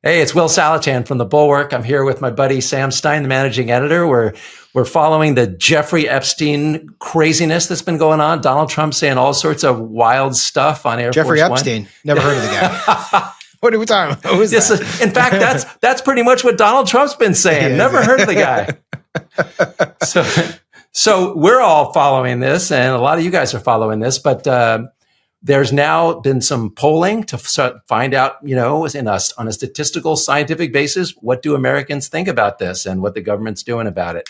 Hey, it's Will Saletan from the Bulwark. I'm here with my buddy Sam Stein, the managing editor. We're following the Jeffrey Epstein craziness that's been going on. Donald Trump saying all sorts of wild stuff on Air Jeffrey Force Epstein. One. Never heard of the guy. What are we talking about? Who is that? In fact, that's pretty much what Donald Trump's been saying. Never heard of the guy. So we're all following this, and a lot of you guys are following this, but there's now been some polling to find out, on a statistical, scientific basis, what do Americans think about this and what the government's doing about it.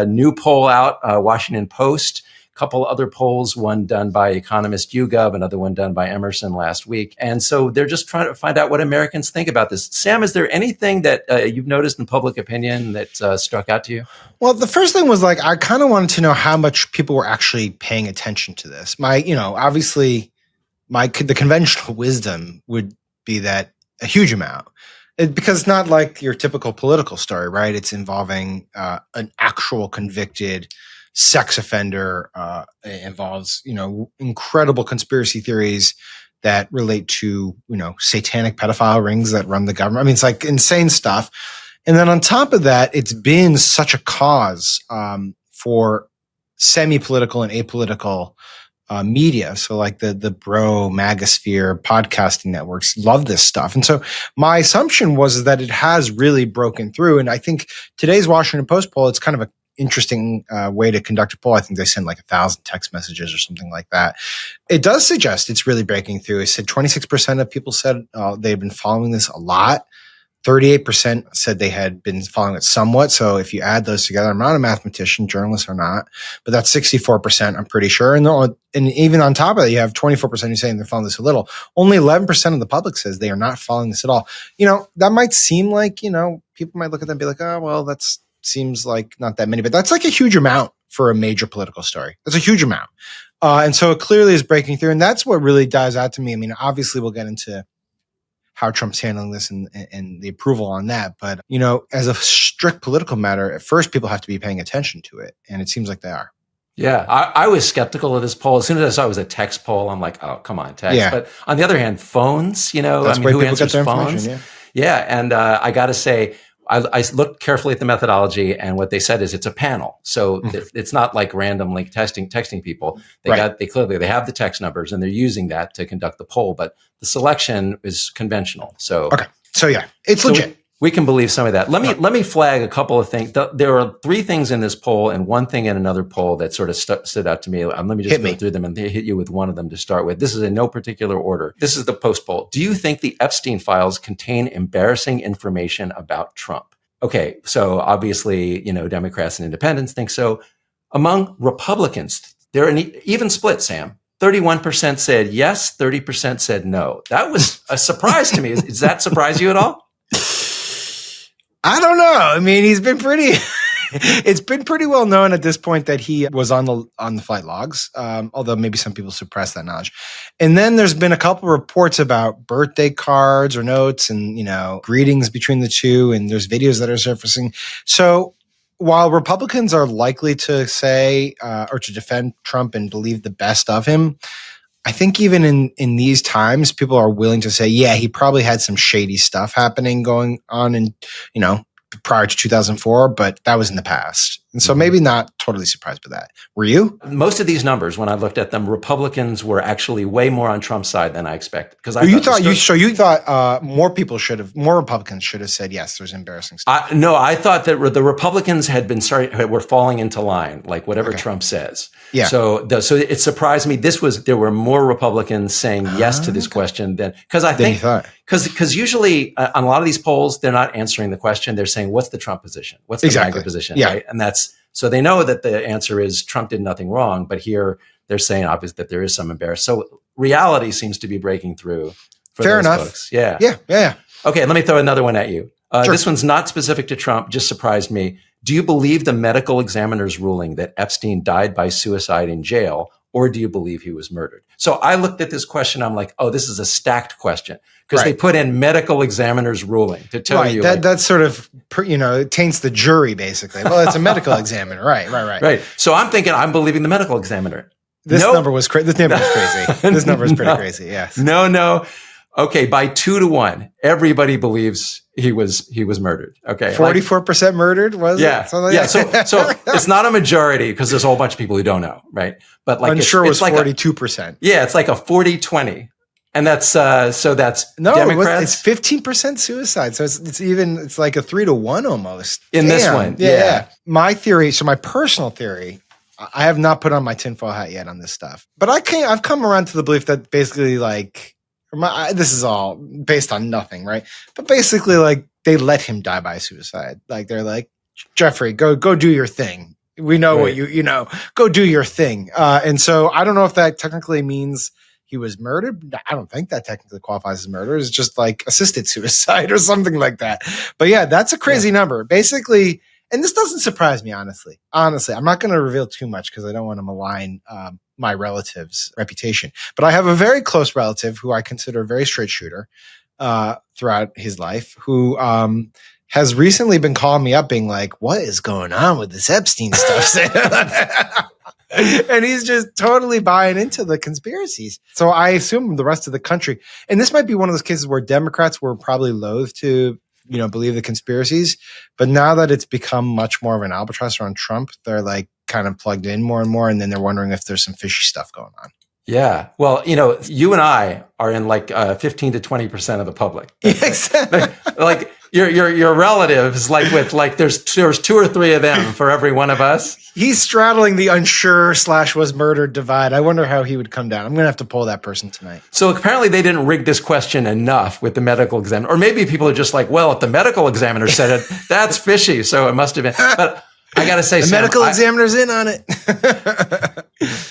New poll out, Washington Post, a couple other polls, one done by economist YouGov, another one done by Emerson last week. And so they're just trying to find out what Americans think about this. Sam, is there anything that you've noticed in public opinion that struck out to you? Well, the first thing was I kind of wanted to know how much people were actually paying attention to this. Obviously, the conventional wisdom would be that a huge amount, because it's not like your typical political story, right? It's involving an actual convicted sex offender. It involves, incredible conspiracy theories that relate to, satanic pedophile rings that run the government. I mean, it's like insane stuff. And then on top of that, it's been such a cause for semi-political and apolitical media. So like the bro MAGA sphere podcasting networks love this stuff. And so my assumption was that it has really broken through. And I think today's Washington Post poll, it's kind of an interesting way to conduct a poll. I think they sent 1,000 text messages or something like that. It does suggest it's really breaking through. It said 26% of people said they've been following this a lot. 38% said they had been following it somewhat. So if you add those together, I'm not a mathematician, journalists are not, but that's 64%, I'm pretty sure. And even on top of that, you have 24% who saying they're following this a little. Only 11% of the public says they are not following this at all. That might seem like, people might look at that and be like, oh, well, that seems like not that many, but that's like a huge amount for a major political story. That's a huge amount. And so it clearly is breaking through. And that's what really dives out to me. I mean, obviously we'll get into how Trump's handling this and the approval on that. But, as a strict political matter, at first people have to be paying attention to it. And it seems like they are. Yeah, I was skeptical of this poll. As soon as I saw it was a text poll, I'm like, oh, come on, text. Yeah. But on the other hand, phones, That's where who people answers get their phones? Yeah. And I got to say, I looked carefully at the methodology, and what they said is it's a panel. So it's not like randomly texting people. They have the text numbers, and they're using that to conduct the poll, but the selection is conventional. So okay. So yeah, it's legit. We can believe some of that. Let me flag a couple of things. There are 3 things in this poll and 1 thing in another poll that sort of stood out to me. Let me just go through them and hit you with one of them to start with. This is in no particular order. This is the Post poll. Do you think the Epstein files contain embarrassing information about Trump? Okay, so obviously, Democrats and independents think so. Among Republicans, they're an even split, Sam. 31% said yes, 30% said no. That was a surprise to me. Does that surprise you at all? I don't know. I mean, it's been pretty well known at this point that he was on the flight logs, although maybe some people suppress that knowledge. And then there's been a couple reports about birthday cards or notes and, greetings between the two, and there's videos that are surfacing. So while Republicans are likely to say or to defend Trump and believe the best of him, I think even in these times, people are willing to say, yeah, he probably had some shady stuff going on in, prior to 2004, but that was in the past. And so maybe not totally surprised by that. Were you? Most of these numbers, when I looked at them, Republicans were actually way more on Trump's side than I expected. Because you thought more Republicans should have said, yes, there's embarrassing stuff. No, I thought that the Republicans were falling into line, like whatever Trump says. Yeah. So it surprised me. There were more Republicans saying yes to this question because usually on a lot of these polls, they're not answering the question. They're saying, what's the Trump position? What's the MAGA position? Yeah. Right? And so they know that the answer is Trump did nothing wrong, but here they're saying obviously that there is some embarrassment. So reality seems to be breaking through for Fair those enough. folks. Yeah. Yeah. Okay, let me throw another one at you. Sure. This one's not specific to Trump, just surprised me. Do you believe the medical examiner's ruling that Epstein died by suicide in jail, or do you believe he was murdered? So I looked at this question. I'm like, oh, this is a stacked question because they put in medical examiner's ruling to tell you. That's sort of, it taints the jury basically. Well, it's a medical examiner. Right. So I'm thinking I'm believing the medical examiner. This number was crazy. This number was pretty crazy. Yes. No. Okay, by 2-1, everybody believes he was murdered. Okay, 44% murdered, was it? Yeah, yeah. So it's not a majority because there's a whole bunch of people who don't know, right? But like unsure it's was 42%. Yeah, it's like a 40-20, and that's so that's no, Democrats. It's 15% suicide. So it's like a 3-1 almost in this one. Yeah. My theory. So my personal theory. I have not put on my tinfoil hat yet on this stuff, but I've come around to the belief that basically like this is all based on nothing, right? But basically, like they let him die by suicide. Like they're like, Jeffrey, go do your thing. We know what you know. Go do your thing. And so I don't know if that technically means he was murdered. I don't think that technically qualifies as murder. It's just like assisted suicide or something like that. But yeah, that's a crazy number. Basically, and this doesn't surprise me, honestly. Honestly, I'm not going to reveal too much because I don't want to malign my relative's reputation. But I have a very close relative who I consider a very straight shooter throughout his life, who has recently been calling me up being like, what is going on with this Epstein stuff? And he's just totally buying into the conspiracies. So I assume the rest of the country, and this might be one of those cases where Democrats were probably loath to believe the conspiracies. But now that it's become much more of an albatross around Trump, they're like kind of plugged in more and more. And then they're wondering if there's some fishy stuff going on. Yeah. Well, you and I are in like 15 to 20% of the public. Exactly. Like your relatives, like there's 2 or 3 of them for every one of us. He's straddling the unsure / was murdered divide. I wonder how he would come down. I'm going to have to pull that person tonight. So apparently they didn't rig this question enough with the medical examiner. Or maybe people are just like, well, if the medical examiner said it, that's fishy. So it must have been. But I got to say, the medical examiner's in on it.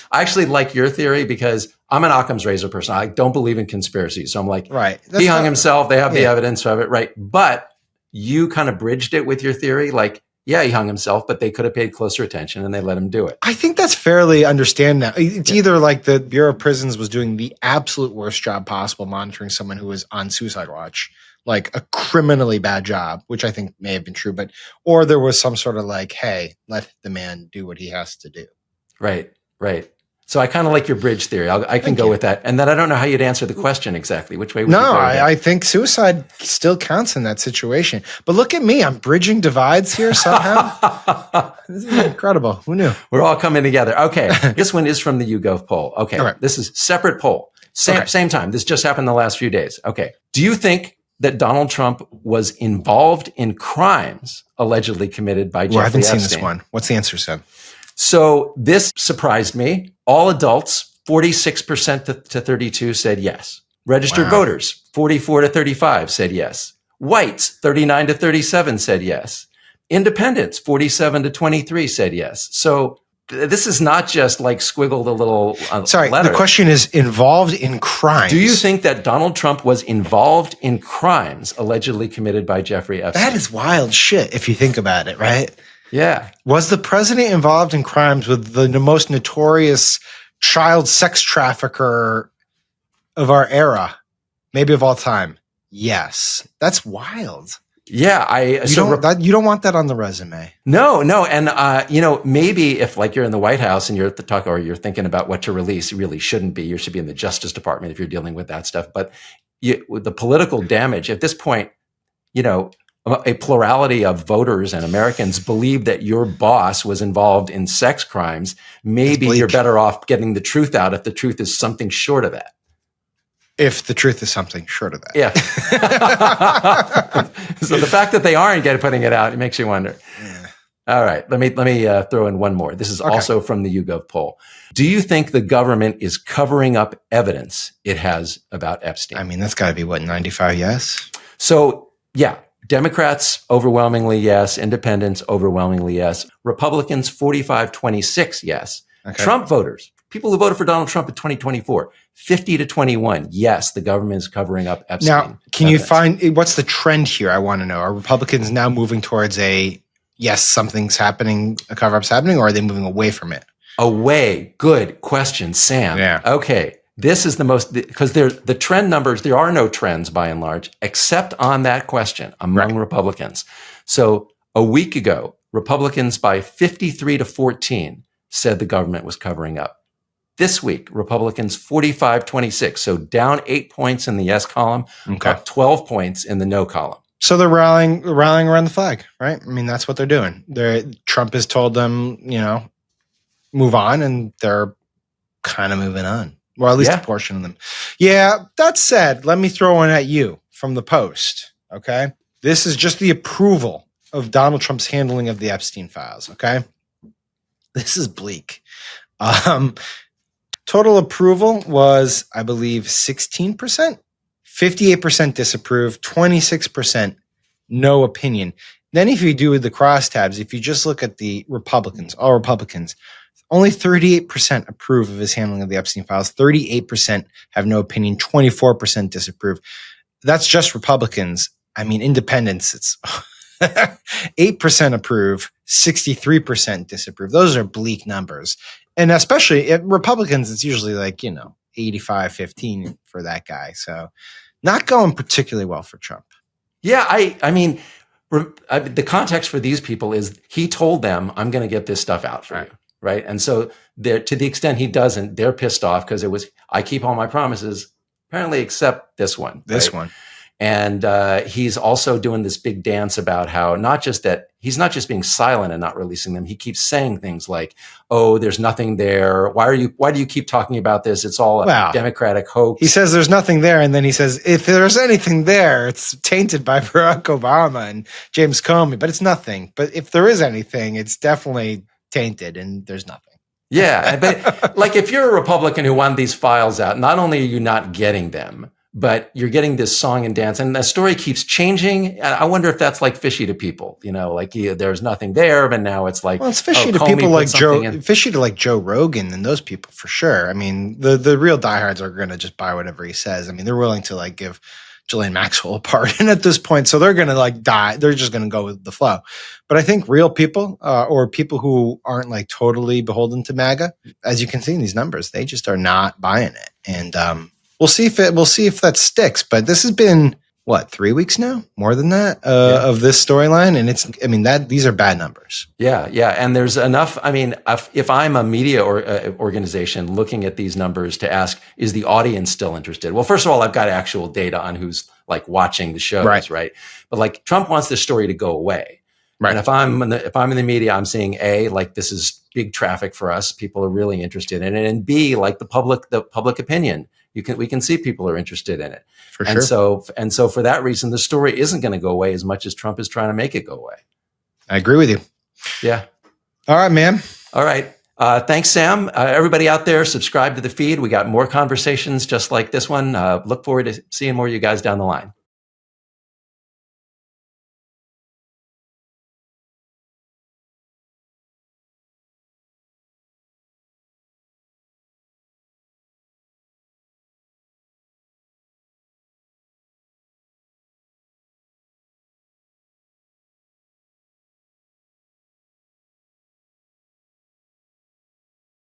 I actually like your theory because I'm an Occam's razor person. I don't believe in conspiracies. So I'm like, right. He hung himself. They have the evidence of it. Right. But you kind of bridged it with your theory. Like, yeah, he hung himself, but they could have paid closer attention and they let him do it. I think that's fairly understandable. It's either like the Bureau of Prisons was doing the absolute worst job possible monitoring someone who was on suicide watch, like a criminally bad job, which I think may have been true, or there was some sort of like, hey, let the man do what he has to do. Right. So I kind of like your bridge theory. I can go with that. And then I don't know how you'd answer the question exactly. Which way would you go? I think suicide still counts in that situation. But look at me. I'm bridging divides here somehow. This is incredible. Who knew? We're all coming together. Okay. This one is from the YouGov poll. Okay. Right. This is separate poll. Same time. This just happened the last few days. Okay. Do you think that Donald Trump was involved in crimes allegedly committed by Jeffrey Epstein? I haven't seen this one. What's the answer, Sam? So this surprised me. All adults, 46% to 32 said yes. Registered voters, 44 to 35 said yes. Whites, 39 to 37 said yes. Independents, 47 to 23 said yes. So this is not just like squiggled a little letter. The question is involved in crimes. Do you think that Donald Trump was involved in crimes allegedly committed by Jeffrey Epstein? That is wild shit if you think about it, right? Yeah. Was the president involved in crimes with the most notorious child sex trafficker of our era? Maybe of all time? Yes. That's wild. Yeah. You don't want that on the resume. No. And, maybe if like you're in the White House and you're at the talk or you're thinking about what to release, you really shouldn't be. You should be in the Justice Department if you're dealing with that stuff. But with the political damage at this point, a plurality of voters and Americans believe that your boss was involved in sex crimes. Maybe you're better off getting the truth out if the truth is something short of that. If the truth is something short of that. Yeah. So the fact that they aren't putting it out, it makes you wonder. Yeah. All right. Let me throw in one more. This is also from the YouGov poll. Do you think the government is covering up evidence it has about Epstein? I mean, that's got to be 95 yes? So, yeah. Democrats, overwhelmingly yes. Independents, overwhelmingly yes. Republicans, 45-26 yes. Okay. Trump voters, people who voted for Donald Trump in 2024, 50 to 21 yes, the government is covering up Epstein. Now, can you find, what's the trend here? I want to know. Are Republicans now moving towards yes, something's happening, a cover-up's happening, or are they moving away from it? Away. Good question, Sam. Yeah. Okay. This is the most, because the trend numbers, there are no trends by and large, except on that question among Republicans. So a week ago, Republicans by 53 to 14 said the government was covering up This week, Republicans 45-26. So down 8 points in the yes column, up 12 points in the no column. So they're rallying around the flag, right? I mean, that's what they're doing. Trump has told them, move on, and they're kind of moving on. Or at least a portion of them. Yeah, that said, let me throw one at you from the Post, okay? This is just the approval of Donald Trump's handling of the Epstein files, okay? This is bleak. Total approval was, I believe, 16%, 58% disapprove, 26% no opinion. Then if you do the crosstabs, if you just look at the Republicans, all Republicans, only 38% approve of his handling of the Epstein files, 38% have no opinion, 24% disapprove. That's just Republicans. I mean, independents, it's 8% approve, 63% disapprove. Those are bleak numbers. And especially Republicans, it's usually like, 85-15 for that guy. So not going particularly well for Trump. Yeah, I mean, the context for these people is he told them, I'm going to get this stuff out for you. Right. And so to the extent he doesn't, they're pissed off because I keep all my promises, apparently, except this one. This one. And he's also doing this big dance about how he's not just being silent and not releasing them. He keeps saying things like, "Oh, there's nothing there. Why do you keep talking about this? It's all a Democratic hoax." He says there's nothing there, and then he says if there's anything there, it's tainted by Barack Obama and James Comey, but it's nothing. But if there is anything, it's definitely tainted, and there's nothing. Yeah, but like if you're a Republican who wanted these files out, not only are you not getting them, but you're getting this song and dance, and the story keeps changing. I wonder if that's like fishy to people, there's nothing there, but now it's like, well, it's fishy to people like fishy to like Joe Rogan and those people for sure. I mean, the real diehards are going to just buy whatever he says. I mean, they're willing to like give Ghislaine Maxwell a pardon at this point, so they're going to like die. They're just going to go with the flow. But I think real people or people who aren't like totally beholden to MAGA, as you can see in these numbers, they just are not buying it, and we'll see if that sticks. But this has been 3 weeks now, more than that, of this storyline, and these are bad numbers. Yeah, and there's enough. I mean, if I'm a media organization looking at these numbers to ask, is the audience still interested? Well, first of all, I've got actual data on who's like watching the shows, right? But like Trump wants this story to go away. Right. And if I'm in the media, I'm seeing A, like this is big traffic for us. People are really interested in it. And B, like the public opinion. We can see people are interested in it. For sure. And so for that reason, the story isn't going to go away as much as Trump is trying to make it go away. I agree with you. Yeah. All right, man. All right. Thanks, Sam. Everybody out there, subscribe to the feed. We got more conversations just like this one. Look forward to seeing more of you guys down the line.